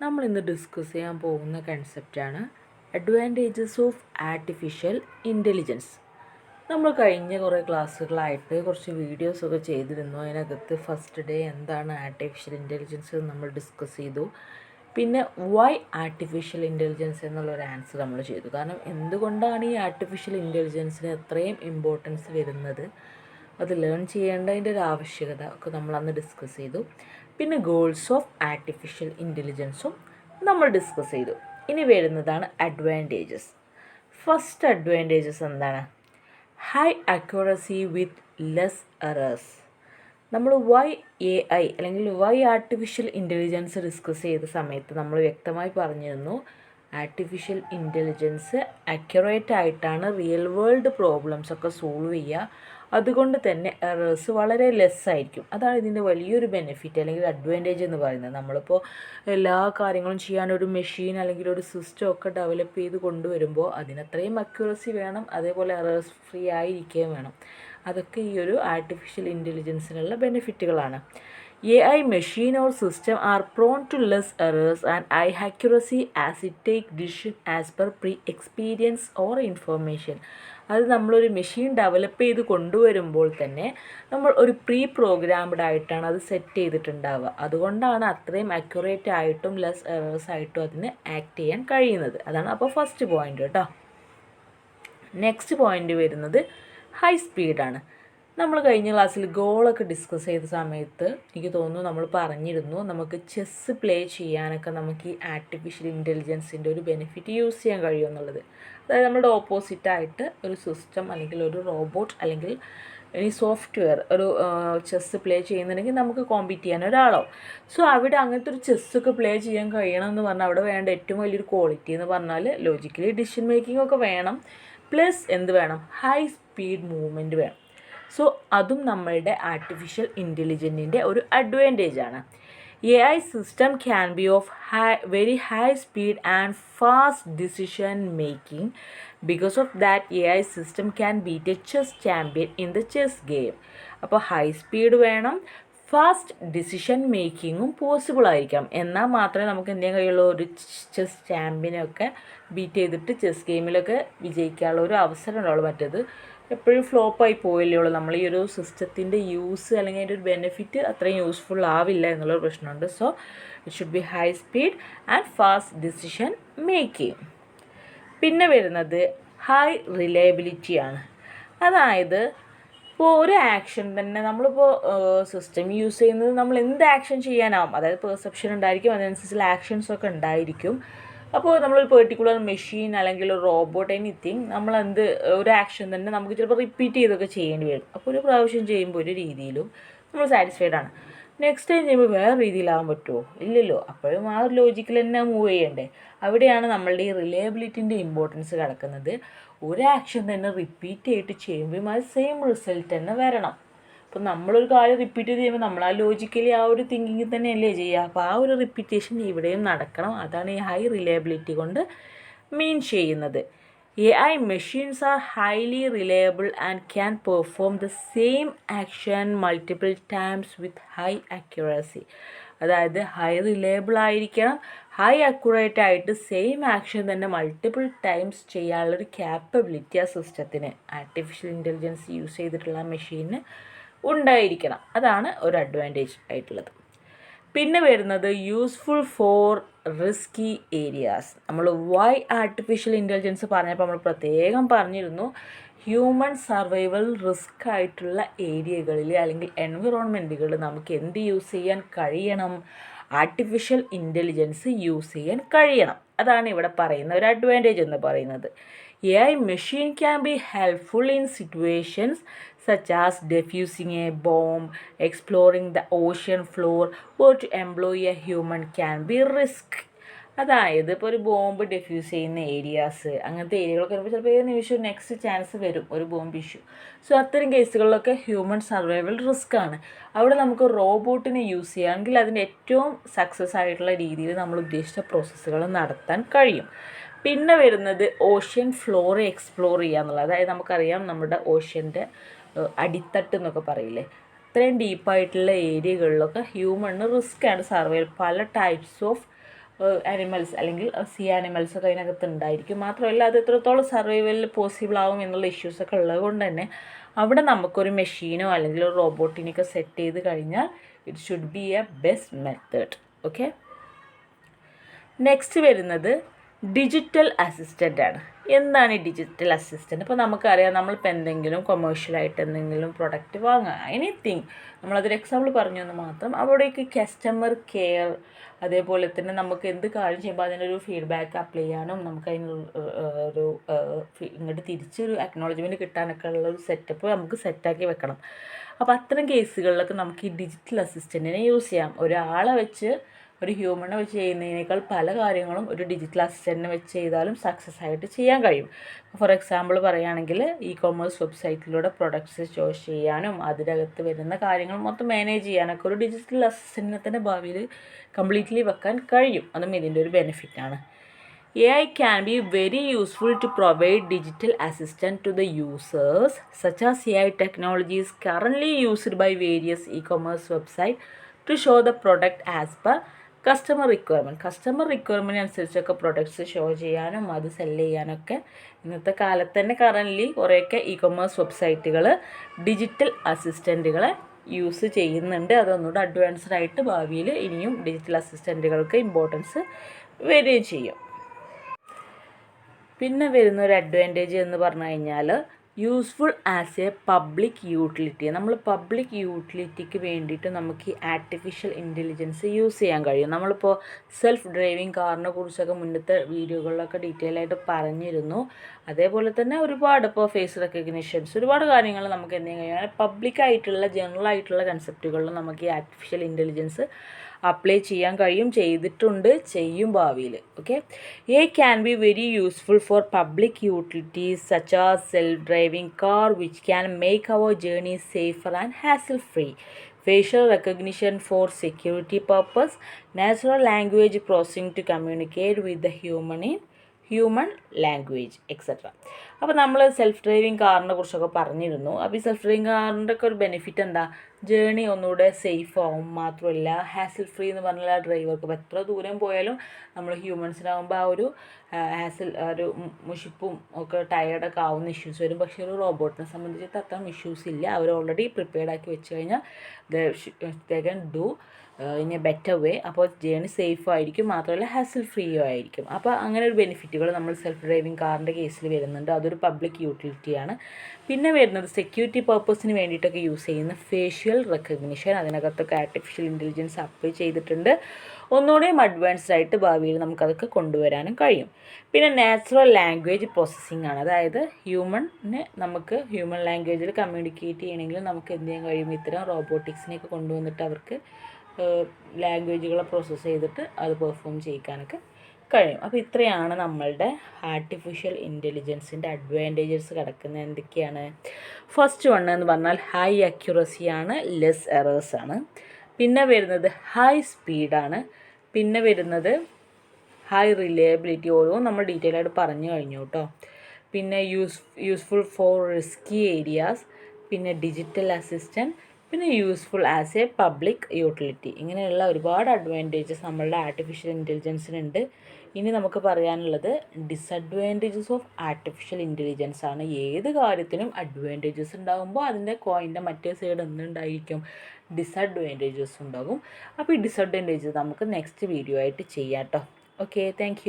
നമ്മൾ ഇന്ന് ഡിസ്കസ് ചെയ്യാൻ പോകുന്ന കൺസെപ്റ്റാണ് അഡ്വാൻറ്റേജസ് ഓഫ് ആർട്ടിഫിഷ്യൽ ഇൻ്റലിജൻസ്. നമ്മൾ കഴിഞ്ഞ കുറേ ക്ലാസ്സുകളായിട്ട് കുറച്ച് വീഡിയോസൊക്കെ ചെയ്തിരുന്നു. അതിനകത്ത് ഫസ്റ്റ് ഡേ എന്താണ് ആർട്ടിഫിഷ്യൽ ഇൻ്റലിജൻസ് എന്ന് നമ്മൾ ഡിസ്കസ് ചെയ്തു. പിന്നെ വൈ ആർട്ടിഫിഷ്യൽ ഇൻ്റലിജൻസ് എന്നുള്ളൊരു ആൻസർ നമ്മൾ ചെയ്തു. കാരണം എന്തുകൊണ്ടാണ് ഈ ആർട്ടിഫിഷ്യൽ ഇൻ്റലിജൻസിന് അത്രയും ഇമ്പോർട്ടൻസ് വരുന്നത്, അത് ലേൺ ചെയ്യേണ്ടതിൻ്റെ ഒരു ആവശ്യകത ഒക്കെ നമ്മൾ അന്ന് ഡിസ്കസ് ചെയ്തു. പിന്നെ ഗോൾസ് ഓഫ് ആർട്ടിഫിഷ്യൽ ഇൻ്റലിജൻസും നമ്മൾ ഡിസ്കസ് ചെയ്തു. ഇനി വരുന്നതാണ് അഡ്വാൻറ്റേജസ്. ഫസ്റ്റ് അഡ്വാൻറ്റേജസ് എന്താണ്? ഹൈ അക്യുറസി വിത്ത് ലെസ് എറേഴ്സ്. നമ്മൾ വൈ എ ഐ അല്ലെങ്കിൽ വൈ ആർട്ടിഫിഷ്യൽ ഇൻ്റലിജൻസ് ഡിസ്കസ് ചെയ്ത സമയത്ത് നമ്മൾ വ്യക്തമായി പറഞ്ഞിരുന്നു, ആർട്ടിഫിഷ്യൽ ഇൻ്റലിജൻസ് അക്യുറേറ്റ് ആയിട്ടാണ് റിയൽ വേൾഡ് പ്രോബ്ലംസ് ഒക്കെ സോൾവ് ചെയ്യുക. അതുകൊണ്ട് തന്നെ എറേഴ്സ് വളരെ ലെസ് ആയിരിക്കും. അതാണ് ഇതിൻ്റെ വലിയൊരു ബെനിഫിറ്റ് അല്ലെങ്കിൽ അഡ്വാൻറ്റേജ് എന്ന് പറയുന്നത്. നമ്മളിപ്പോൾ എല്ലാ കാര്യങ്ങളും ചെയ്യാൻ ഒരു മെഷീൻ അല്ലെങ്കിൽ ഒരു സിസ്റ്റം ഒക്കെ ഡെവലപ്പ് ചെയ്ത് കൊണ്ടുവരുമ്പോൾ അതിനത്രയും അക്യുറസി വേണം, അതേപോലെ എറേഴ്സ് ഫ്രീ ആയിരിക്കുകയും വേണം. അതൊക്കെ ഈ ഒരു artificial ഇൻ്റലിജൻസിനുള്ള ബെനിഫിറ്റുകളാണ്. AI machine or system are prone to less errors and high accuracy as it take decision as per pre-experience or information. അത് നമ്മളൊരു മെഷീൻ ഡെവലപ്പ് ചെയ്ത് കൊണ്ടുവരുമ്പോൾ തന്നെ നമ്മൾ ഒരു പ്രോഗ്രാംഡ് ആയിട്ടാണ് അത് സെറ്റ് ചെയ്തിട്ടുണ്ടാവുക. അതുകൊണ്ടാണ് അത്രയും അക്യുറേറ്റ് ആയിട്ടും ലെസ് എറേഴ്സ് ആയിട്ടും അതിന് ആക്ട് ചെയ്യാൻ കഴിയുന്നത്. അതാണ് അപ്പോൾ ഫസ്റ്റ് പോയിൻ്റ് കേട്ടോ. നെക്സ്റ്റ് പോയിൻ്റ് വരുന്നത് ഹൈ സ്പീഡാണ്. നമ്മൾ കഴിഞ്ഞ ക്ലാസ്സിൽ ഗോളൊക്കെ ഡിസ്കസ് ചെയ്ത സമയത്ത് എനിക്ക് തോന്നുന്നു നമ്മൾ പറഞ്ഞിരുന്നു, നമുക്ക് ചെസ്സ് പ്ലേ ചെയ്യാനൊക്കെ നമുക്ക് ഈ ആർട്ടിഫിഷ്യൽ ഇൻ്റലിജൻസിൻ്റെ ഒരു ബെനിഫിറ്റ് യൂസ് ചെയ്യാൻ കഴിയുമെന്നുള്ളത്. അതായത് നമ്മുടെ ഓപ്പോസിറ്റായിട്ട് ഒരു സിസ്റ്റം അല്ലെങ്കിൽ ഒരു റോബോട്ട് അല്ലെങ്കിൽ ഇനി സോഫ്റ്റ്വെയർ ഒരു ചെസ്സ് പ്ലേ ചെയ്യുന്നുണ്ടെങ്കിൽ നമുക്ക് കോമ്പീറ്റ് ചെയ്യാൻ ഒരാളോ. സോ അവിടെ അങ്ങനത്തെ ഒരു ചെസ്സൊക്കെ പ്ലേ ചെയ്യാൻ കഴിയണം എന്ന് പറഞ്ഞാൽ അവിടെ വേണ്ട ഏറ്റവും വലിയൊരു ക്വാളിറ്റി എന്ന് പറഞ്ഞാൽ ലോജിക്കലി ഡിസിഷൻ മേക്കിംഗ് ഒക്കെ വേണം, പ്ലസ് എന്ത് വേണം, ഹൈ സ്പീഡ് മൂവ്മെൻറ്റ് വേണം. സോ അതും നമ്മളുടെ ആർട്ടിഫിഷ്യൽ ഇൻ്റലിജൻറ്റിൻ്റെ ഒരു അഡ്വാൻറ്റേജ് ആണ്. AI system can be of very high speed and fast decision making. Because of that, AI system can beat a chess champion in the chess game. അപ്പോൾ high speed വേണം, fast decision മേക്കിങ്ങും possible ആയിരിക്കാം. എന്നാൽ മാത്രമേ നമുക്ക് എന്തെങ്കിലും കഴിയുള്ളൂ, ഒരു chess ചാമ്പ്യനൊക്കെ beat ചെയ്തിട്ട് ചെസ് ഗെയിമിലൊക്കെ വിജയിക്കാനുള്ള ഒരു അവസരം ഉണ്ടാവുള്ളൂ. മറ്റേത് എപ്പോഴും ഫ്ലോപ്പായി പോയില്ലേ ഉള്ളൂ. നമ്മൾ ഈ ഒരു സിസ്റ്റത്തിൻ്റെ യൂസ് അല്ലെങ്കിൽ അതിൻ്റെ ഒരു ബെനിഫിറ്റ് അത്രയും യൂസ്ഫുൾ ആവില്ല എന്നുള്ളൊരു പ്രശ്നമുണ്ട്. So it should be high speed and fast decision making. പിന്നെ വരുന്നത് ഹൈ റിലയബിലിറ്റിയാണ്. അതായത് ഇപ്പോൾ ഒരു ആക്ഷൻ തന്നെ നമ്മളിപ്പോൾ സിസ്റ്റം യൂസ് ചെയ്യുന്നത് നമ്മൾ എന്ത് ആക്ഷൻ ചെയ്യാനാവും, അതായത് പെർസെപ്ഷൻ ഉണ്ടായിരിക്കും, അതിനനുസരിച്ചുള്ള ആക്ഷൻസൊക്കെ ഉണ്ടായിരിക്കും. അപ്പോൾ നമ്മളൊരു പെർട്ടിക്കുലർ മെഷീൻ അല്ലെങ്കിൽ ഒരു റോബോട്ട് എനിത്തിങ് നമ്മളെന്ത് ഒരു ആക്ഷൻ തന്നെ നമുക്ക് ചിലപ്പോൾ റിപ്പീറ്റ് ചെയ്തൊക്കെ ചെയ്യേണ്ടി വരും. അപ്പോൾ ഒരു പ്രാവശ്യം ചെയ്യുമ്പോൾ ഒരു രീതിയിലും നമ്മൾ സാറ്റിസ്ഫൈഡ് ആണ്. നെക്സ്റ്റ് ടൈം ചെയ്യുമ്പോൾ വേറെ രീതിയിലാവാൻ പറ്റുമോ? ഇല്ലല്ലോ. അപ്പോഴും ആ ഒരു ലോജിക്കിൽ തന്നെ മൂവ് ചെയ്യണ്ടേ. അവിടെയാണ് നമ്മളുടെ ഈ റിലയബിലിറ്റിൻ്റെ ഇമ്പോർട്ടൻസ് കിടക്കുന്നത്. ഒരു ആക്ഷൻ തന്നെ റിപ്പീറ്റ് ചെയ്തിട്ട് ചെയ്യുമ്പോൾ അത് സെയിം റിസൾട്ട് തന്നെ വരണം. അപ്പോൾ നമ്മളൊരു കാര്യം റിപ്പീറ്റ് ചെയ്യുമ്പോൾ നമ്മൾ ആ ലോജിക്കലി ആ ഒരു തിങ്കിങ്ങിൽ തന്നെയല്ലേ ചെയ്യുക. അപ്പോൾ ആ ഒരു റിപ്പീറ്റേഷൻ ഇവിടെയും നടക്കണം. അതാണ് ഈ ഹൈ റിലയബിലിറ്റി കൊണ്ട് മീൻ ചെയ്യുന്നത്. AI machines are highly reliable and can perform the same action multiple times with high accuracy. അതായത് ഹൈ റിലയബിൾ ആയിരിക്കണം, ഹൈ അക്യുറേറ്റ് ആയിട്ട് സെയിം ആക്ഷൻ തന്നെ മൾട്ടിപ്പിൾ ടൈംസ് ചെയ്യാനുള്ളൊരു ക്യാപ്പബിലിറ്റി ആ സിസ്റ്റത്തിന്, ആർട്ടിഫിഷ്യൽ ഇൻ്റലിജൻസ് യൂസ് ചെയ്തിട്ടുള്ള മെഷീന് ഉണ്ടായിരിക്കണം. അതാണ് ഒരു അഡ്വാൻറ്റേജ് ആയിട്ടുള്ളത്. പിന്നെ വരുന്നത് യൂസ്ഫുൾ ഫോർ റിസ്കി ഏരിയാസ്. നമ്മൾ വൈ ആർട്ടിഫിഷ്യൽ ഇൻ്റലിജൻസ് പറഞ്ഞപ്പോൾ നമ്മൾ പ്രത്യേകം പറഞ്ഞിരുന്നു, ഹ്യൂമൻ സർവൈവൽ റിസ്ക് ആയിട്ടുള്ള ഏരിയകളിൽ അല്ലെങ്കിൽ എൻവിറോൺമെൻറ്റുകളിൽ നമുക്ക് എന്ത് യൂസ് ചെയ്യാൻ കഴിയണം, ആർട്ടിഫിഷ്യൽ ഇൻ്റലിജൻസ് യൂസ് ചെയ്യാൻ കഴിയണം. അതാണ് ഇവിടെ പറയുന്ന ഒരു അഡ്വാൻറ്റേജ് എന്ന് പറയുന്നത്. AI machine can be helpful in situations such as defusing a bomb, exploring the ocean floor, or to employ a human can be risk. അതായത് ഇപ്പോൾ ഒരു ബോംബ് ഡെഫ്യൂസ് ചെയ്യുന്ന ഏരിയാസ്, അങ്ങനത്തെ ഏരിയകളൊക്കെ വരുമ്പോൾ ചിലപ്പോൾ ഏത് നിമിഷം നെക്സ്റ്റ് ചാൻസ് വരും ഒരു ബോംബ് ഇഷ്യൂ. സോ അത്തരം കേസുകളിലൊക്കെ ഹ്യൂമൻ സർവൈവൽ റിസ്ക് ആണ്. അവിടെ നമുക്ക് റോബോട്ടിനെ യൂസ് ചെയ്യുകയാണെങ്കിൽ അതിൻ്റെ ഏറ്റവും സക്സസ് ആയിട്ടുള്ള രീതിയിൽ നമ്മൾ ഉദ്ദേശിച്ച പ്രോസസ്സുകൾ നടത്താൻ കഴിയും. പിന്നെ വരുന്നത് ഓഷ്യൻ ഫ്ലോർ എക്സ്പ്ലോർ ചെയ്യുക എന്നുള്ളത്. അതായത് നമുക്കറിയാം നമ്മുടെ ഓഷ്യൻ്റെ അടിത്തട്ട് എന്നൊക്കെ പറയില്ലേ, അത്രയും ഡീപ്പായിട്ടുള്ള ഏരിയകളിലൊക്കെ ഹ്യൂമണ് റിസ്ക്കാണ് സർവൈവ്. പല ടൈപ്സ് ഓഫ് ആനിമൽസ് അല്ലെങ്കിൽ സീ ആനിമൽസൊക്കെ അതിനകത്ത് ഉണ്ടായിരിക്കും. മാത്രമല്ല അത് എത്രത്തോളം സർവൈവലിൽ പോസിബിൾ ആവും എന്നുള്ള ഇഷ്യൂസൊക്കെ ഉള്ളത് കൊണ്ട് തന്നെ അവിടെ നമുക്കൊരു മെഷീനോ അല്ലെങ്കിൽ ഒരു റോബോട്ടിനെയൊക്കെ സെറ്റ് ചെയ്ത് കഴിഞ്ഞാൽ it should be A best method. Okay, next വരുന്നത് ഡിജിറ്റൽ അസിസ്റ്റൻ്റ് ആണ്. എന്താണ് ഈ ഡിജിറ്റൽ അസിസ്റ്റൻ്റ്? ഇപ്പോൾ നമുക്കറിയാം, നമ്മളിപ്പോൾ എന്തെങ്കിലും കൊമേഴ്ഷ്യലായിട്ട് എന്തെങ്കിലും പ്രൊഡക്റ്റ് വാങ്ങുക, എനിത്തിങ്, നമ്മളതൊരു എക്സാമ്പിൾ പറഞ്ഞു എന്ന് മാത്രം. അവിടേക്ക് കസ്റ്റമർ കെയർ, അതേപോലെ തന്നെ നമുക്ക് എന്ത് കാര്യം ചെയ്യുമ്പോൾ അതിനൊരു ഫീഡ്ബാക്ക് അപ്ലൈ ചെയ്യാനും നമുക്ക് ഒരു ഇങ്ങോട്ട് തിരിച്ചൊരു അക്നോളജ്മെൻറ്റ് കിട്ടാനൊക്കെ ഉള്ള ഒരു സെറ്റപ്പ് നമുക്ക് സെറ്റാക്കി വെക്കണം. അപ്പോൾ അത്തരം കേസുകളിലൊക്കെ നമുക്ക് ഈ ഡിജിറ്റൽ അസിസ്റ്റൻറ്റിനെ യൂസ് ചെയ്യാം. ഒരാളെ വെച്ച്, ഒരു ഹ്യൂമനെ വെച്ച് ചെയ്യുന്നതിനേക്കാൾ പല കാര്യങ്ങളും ഒരു ഡിജിറ്റൽ അസിസ്റ്റൻറ്റിനെ വെച്ച് ചെയ്താലും സക്സസ് ആയിട്ട് ചെയ്യാൻ കഴിയും. ഫോർ എക്സാമ്പിൾ പറയുകയാണെങ്കിൽ കൊമേഴ്സ് വെബ്സൈറ്റിലൂടെ പ്രൊഡക്ട്സ് ചോയ്സ് ചെയ്യാനും അതിനകത്ത് വരുന്ന കാര്യങ്ങൾ മൊത്തം മാനേജ് ചെയ്യാനൊക്കെ ഒരു ഡിജിറ്റൽ അസിസ്റ്റൻറ്റിനെ തന്നെ ഭാവിയിൽ കംപ്ലീറ്റ്ലി വെക്കാൻ കഴിയും. അതും ഇതിൻ്റെ ഒരു ബെനിഫിറ്റാണ്. AI can be very useful to provide digital assistance to the users, such as AI technology is currently used by various e-commerce websites to show the product as per customer requirement അനുസരിച്ചൊക്കെ products show ചെയ്യാനും അത് cell ചെയ്യാനൊക്കെ ഇന്നത്തെ കാലത്ത് തന്നെ currently കുറേയൊക്കെ commerce വെബ്സൈറ്റുകൾ digital അസിസ്റ്റൻറ്റുകളെ use ചെയ്യുന്നുണ്ട്. അതൊന്നുകൂടെ അഡ്വാൻസ്ഡ് ആയിട്ട് ഭാവിയിൽ ഇനിയും ഡിജിറ്റൽ അസിസ്റ്റൻറ്റുകൾക്ക് ഇമ്പോർട്ടൻസ് വരികയും ചെയ്യും. പിന്നെ വരുന്നൊരു അഡ്വാൻറ്റേജ് എന്ന് പറഞ്ഞു കഴിഞ്ഞാൽ useful as A public utility. നമ്മൾ പബ്ലിക് യൂട്ടിലിറ്റിക്ക് വേണ്ടിയിട്ട് നമുക്ക് ഈ ആർട്ടിഫിഷ്യൽ ഇൻ്റലിജൻസ് യൂസ് ചെയ്യാൻ കഴിയും. നമ്മളിപ്പോൾ സെൽഫ് ഡ്രൈവിംഗ് കാറിനെ കുറിച്ചൊക്കെ മുന്നത്തെ വീഡിയോകളിലൊക്കെ ഡീറ്റെയിൽ ആയിട്ട് പറഞ്ഞിരുന്നു. അതേപോലെ തന്നെ ഒരുപാട് ഇപ്പോൾ ഫേസ് റെക്കഗ്നിഷൻസ്, ഒരുപാട് കാര്യങ്ങൾ നമുക്ക് എന്തെങ്കിലും കഴിഞ്ഞാൽ പബ്ലിക്കായിട്ടുള്ള ജനറൽ ആയിട്ടുള്ള കൺസെപ്റ്റുകളിൽ നമുക്ക് ഈ ആർട്ടിഫിഷ്യൽ ഇൻ്റലിജൻസ് അപ്ലൈ ചെയ്യാൻ കഴിയും, ചെയ്തിട്ടുണ്ട്, ചെയ്യും ഭാവിയിൽ. Okay, AI can be very useful for public utilities such as self-driving car, which can make our journey safer and hassle-free. Facial recognition for security purpose, natural language processing to communicate with the human language etcetera. അപ്പോൾ നമ്മൾ self driving കാറിനെ കുറിച്ചൊക്കെ പറഞ്ഞിരുന്നു. അപ്പോൾ ഈ self driving കാറിൻ്റെ ഒക്കെ ഒരു ബെനിഫിറ്റ് എന്താ? ജേണി ഒന്നുകൂടെ സേഫ് ആവും. മാത്രമല്ല ഹാസിൽ ഫ്രീ എന്ന് പറഞ്ഞാൽ ഡ്രൈവർക്ക് ഇപ്പോൾ എത്ര ദൂരം പോയാലും നമ്മൾ ഹ്യൂമൻസിനാകുമ്പോൾ ആ ഒരു ഒരു മുഷിപ്പും ഒക്കെ ടയേർഡൊക്കെ ആവുന്ന ഇഷ്യൂസ് വരും. പക്ഷേ ഒരു റോബോട്ടിനെ സംബന്ധിച്ചിട്ട് അത്രയും ഇഷ്യൂസ് ഇല്ല. അവർ ഓൾറെഡി പ്രിപ്പയർഡ് ആക്കി വെച്ച് കഴിഞ്ഞാൽ they can do in A better വേ. അപ്പോൾ ജേണി സേഫ് ആയിരിക്കും, മാത്രമല്ല ഹാസിൽ ഫ്രീയും ആയിരിക്കും. അപ്പോൾ അങ്ങനെ ഒരു ബെനിഫിറ്റുകൾ നമ്മൾ സെൽഫ് ഡ്രൈവിംഗ് കാറിൻ്റെ കേസിൽ വരുന്നുണ്ട്. അതൊരു പബ്ലിക് യൂട്ടിലിറ്റിയാണ്. പിന്നെ വരുന്നത് സെക്യൂരിറ്റി പർപ്പസിന് വേണ്ടിയിട്ടൊക്കെ യൂസ് ചെയ്യുന്ന ഫേഷ്യൽ റെക്കഗ്നിഷൻ, അതിനകത്തൊക്കെ ആർട്ടിഫിഷ്യൽ ഇൻ്റലിജൻസ് അപ്ലൈ ചെയ്തിട്ടുണ്ട്. ഒന്നുകൂടെയും അഡ്വാൻസ്ഡ് ആയിട്ട് ഭാവിയിൽ നമുക്കതൊക്കെ കൊണ്ടുവരാനും കഴിയും. പിന്നെ നാച്ചുറൽ ലാംഗ്വേജ് പ്രോസസ്സിംഗ് ആണ്. അതായത് നമുക്ക് ഹ്യൂമൻ ലാംഗ്വേജിൽ കമ്മ്യൂണിക്കേറ്റ് ചെയ്യണമെങ്കിൽ നമുക്ക് എന്ത് ചെയ്യാൻ കഴിയും? ഇത്തരം റോബോട്ടിക്സിനെയൊക്കെ കൊണ്ടുവന്നിട്ട് അവർക്ക് ലാംഗ്വേജുകളെ പ്രോസസ്സ് ചെയ്തിട്ട് അത് പെർഫോം ചെയ്യിക്കാനൊക്കെ കഴിയും. അപ്പോൾ ഇത്രയാണ് നമ്മളുടെ ആർട്ടിഫിഷ്യൽ ഇൻ്റലിജൻസിൻ്റെ അഡ്വാൻറ്റേജസ് കിടക്കുന്നത്. എന്തൊക്കെയാണ്? ഫസ്റ്റ് വൺ എന്ന് പറഞ്ഞാൽ ഹൈ അക്യുറസിയാണ്, ലെസ് എറേഴ്സാണ്. പിന്നെ വരുന്നത് ഹൈ സ്പീഡാണ്. പിന്നെ വരുന്നത് ഹൈ റിലയബിലിറ്റി. ഓരോ നമ്മൾ ഡീറ്റെയിൽ ആയിട്ട് പറഞ്ഞു കഴിഞ്ഞു കേട്ടോ. പിന്നെ യൂസ്ഫുൾ ഫോർ റിസ്കി ഏരിയാസ്, പിന്നെ ഡിജിറ്റൽ അസിസ്റ്റൻറ്റ്, പിന്നെ useful as A public utility. ഇങ്ങനെയുള്ള ഒരുപാട് അഡ്വാൻറ്റേജസ് നമ്മളുടെ ആർട്ടിഫിഷ്യൽ ഇൻ്റലിജൻസിനുണ്ട്. ഇനി നമുക്ക് പറയാനുള്ളത് ഡിസഡ്വാൻറ്റേജസ് ഓഫ് ആർട്ടിഫിഷ്യൽ ഇൻ്റലിജൻസ് ആണ്. ഏത് കാര്യത്തിനും അഡ്വാൻറ്റേജസ് ഉണ്ടാകുമ്പോൾ അതിൻ്റെ കോയിൻ്റെ മറ്റേ സൈഡ് എന്തുണ്ടായിരിക്കും? ഡിസഡ്വാൻറ്റേജസ് ഉണ്ടാകും. അപ്പോൾ ഈ ഡിസഡ്വാൻറ്റേജസ് നമുക്ക് നെക്സ്റ്റ് വീഡിയോ ആയിട്ട് ചെയ്യാം കേട്ടോ. Okay, thank you.